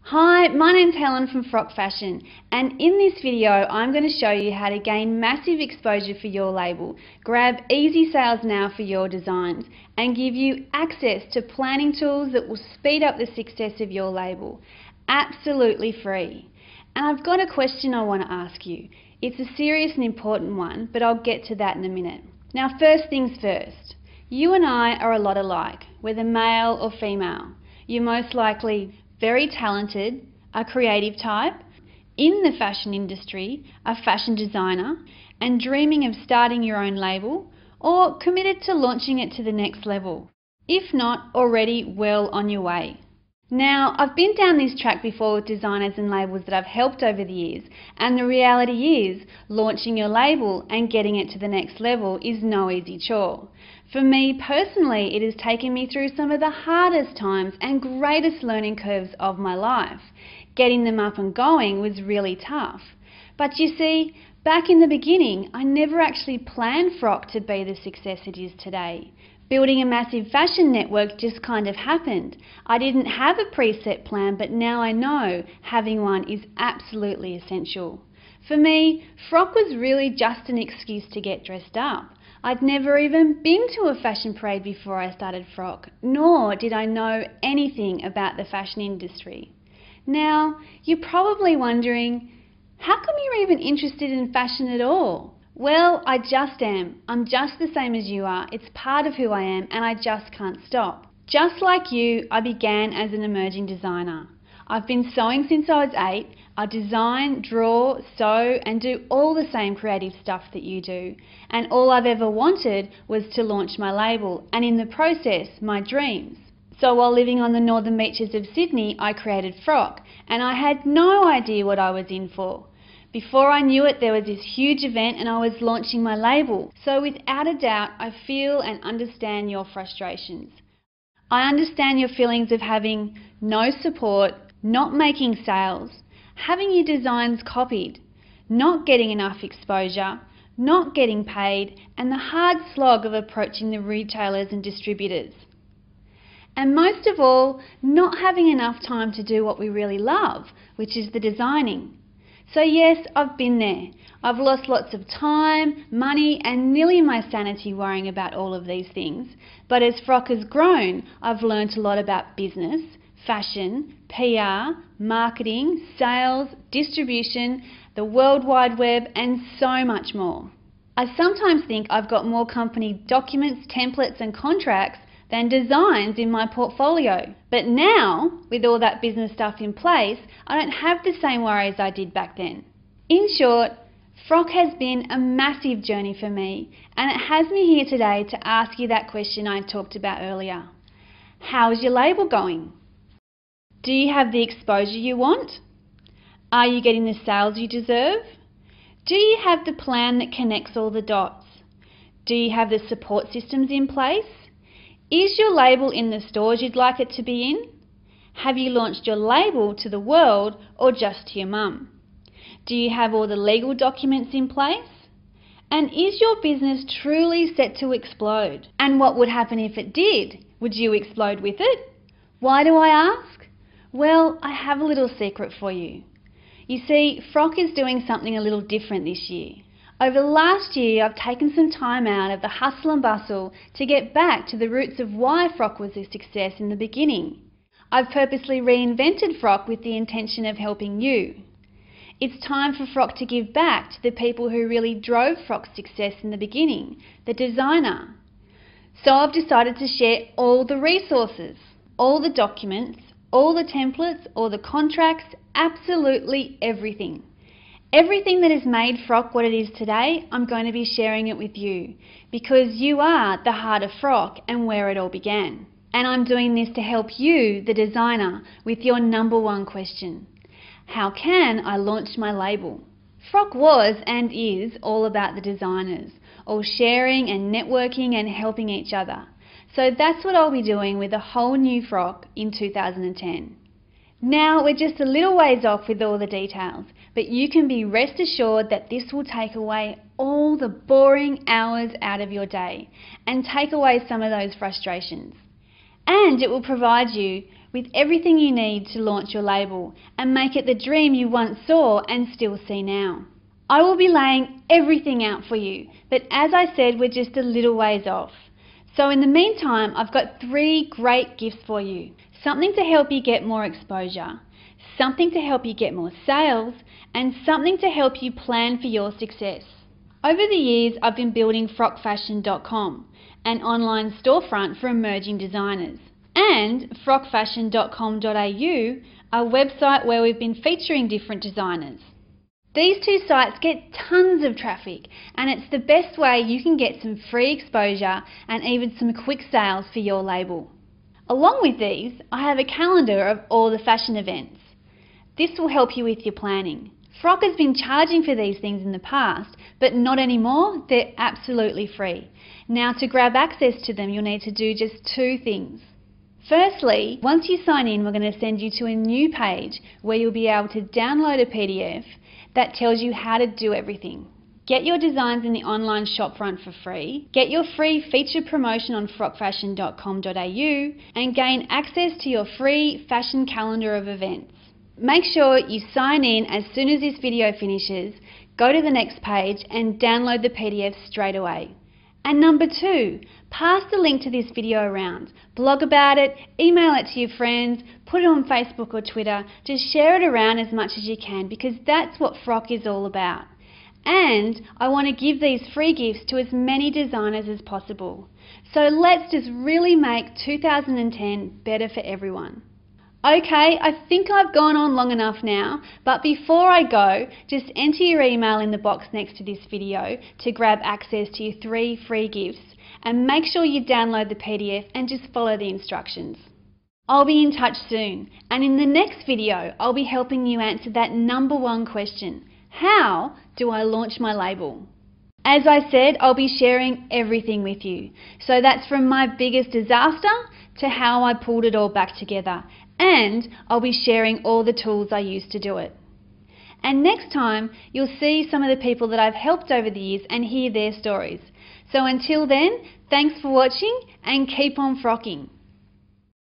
Hi, my name's Helen from Frock Fashion, and in this video I'm going to show you how to gain massive exposure for your label, grab easy sales now for your designs, and give you access to planning tools that will speed up the success of your label. Absolutely free. And I've got a question I want to ask you. It's a serious and important one, but I'll get to that in a minute. Now, first things first. You and I are a lot alike, whether male or female. You're most likely very talented, a creative type, in the fashion industry, a fashion designer, and dreaming of starting your own label, or committed to launching it to the next level. If not, already well on your way. Now, I've been down this track before with designers and labels that I've helped over the years, and the reality is, launching your label and getting it to the next level is no easy chore. For me personally, it has taken me through some of the hardest times and greatest learning curves of my life. Getting them up and going was really tough. But you see, back in the beginning, I never actually planned Frock to be the success it is today. Building a massive fashion network just kind of happened. I didn't have a preset plan, but now I know having one is absolutely essential. For me, Frock was really just an excuse to get dressed up. I'd never even been to a fashion parade before I started Frock, nor did I know anything about the fashion industry. Now, you're probably wondering, how come you're even interested in fashion at all? Well, I just am. I'm just the same as you are. It's part of who I am, and I just can't stop. Just like you, I began as an emerging designer. I've been sewing since I was 8. I design, draw, sew, and do all the same creative stuff that you do. And all I've ever wanted was to launch my label, and in the process, my dreams. So while living on the northern beaches of Sydney, I created Frock, and I had no idea what I was in for. Before I knew it, there was this huge event and I was launching my label. So without a doubt, I feel and understand your frustrations. I understand your feelings of having no support, not making sales, having your designs copied, not getting enough exposure, not getting paid, and the hard slog of approaching the retailers and distributors. And most of all, not having enough time to do what we really love, which is the designing. So yes, I've been there. I've lost lots of time, money, and nearly my sanity worrying about all of these things. But as Frock has grown, I've learnt a lot about business, fashion, PR, marketing, sales, distribution, the World Wide Web, and so much more. I sometimes think I've got more company documents, templates, and contracts than designs in my portfolio. But now, with all that business stuff in place, I don't have the same worries I did back then. In short, Frock has been a massive journey for me, and it has me here today to ask you that question I talked about earlier. How is your label going? Do you have the exposure you want? Are you getting the sales you deserve? Do you have the plan that connects all the dots? Do you have the support systems in place? Is your label in the stores you'd like it to be in? Have you launched your label to the world or just to your mum? Do you have all the legal documents in place? And is your business truly set to explode? And what would happen if it did? Would you explode with it? Why do I ask? Well, I have a little secret for you. You see, Frock is doing something a little different this year. Over the last year, I've taken some time out of the hustle and bustle to get back to the roots of why Frock was a success in the beginning. I've purposely reinvented Frock with the intention of helping you. It's time for Frock to give back to the people who really drove Frock's success in the beginning, the designer. So I've decided to share all the resources, all the documents, all the templates, all the contracts, absolutely everything. Everything that has made Frock what it is today, I'm going to be sharing it with you because you are the heart of Frock and where it all began. And I'm doing this to help you, the designer, with your number one question. How can I launch my label? Frock was and is all about the designers, all sharing and networking and helping each other. So that's what I'll be doing with a whole new Frock in 2010. Now we're just a little ways off with all the details, but you can be rest assured that this will take away all the boring hours out of your day and take away some of those frustrations. And it will provide you with everything you need to launch your label and make it the dream you once saw and still see now. I will be laying everything out for you, but as I said, we're just a little ways off. So in the meantime, I've got 3 great gifts for you. Something to help you get more exposure, something to help you get more sales, and something to help you plan for your success. Over the years, I've been building frockfashion.com, an online storefront for emerging designers, and frockfashion.com.au, a website where we've been featuring different designers. These 2 sites get tons of traffic, and it's the best way you can get some free exposure and even some quick sales for your label. Along with these, I have a calendar of all the fashion events. This will help you with your planning. Frock has been charging for these things in the past, but not anymore. They're absolutely free. Now, to grab access to them, you'll need to do just 2 things. Firstly, once you sign in, we're going to send you to a new page where you'll be able to download a PDF that tells you how to do everything. Get your designs in the online shopfront for free, get your free featured promotion on frockfashion.com.au, and gain access to your free fashion calendar of events. Make sure you sign in as soon as this video finishes, go to the next page and download the PDF straight away. And number 2, pass the link to this video around. Blog about it, email it to your friends, put it on Facebook or Twitter. Just share it around as much as you can, because that's what Frock is all about. And I want to give these free gifts to as many designers as possible. So let's just really make 2010 better for everyone. Okay, I think I've gone on long enough now, but before I go, just enter your email in the box next to this video to grab access to your 3 free gifts, and make sure you download the PDF and just follow the instructions. I'll be in touch soon, and in the next video, I'll be helping you answer that number 1 question: how do I launch my label? As I said, I'll be sharing everything with you. So that's from my biggest disaster to how I pulled it all back together. And I'll be sharing all the tools I used to do it. And next time, you'll see some of the people that I've helped over the years and hear their stories. So until then, thanks for watching and keep on frocking.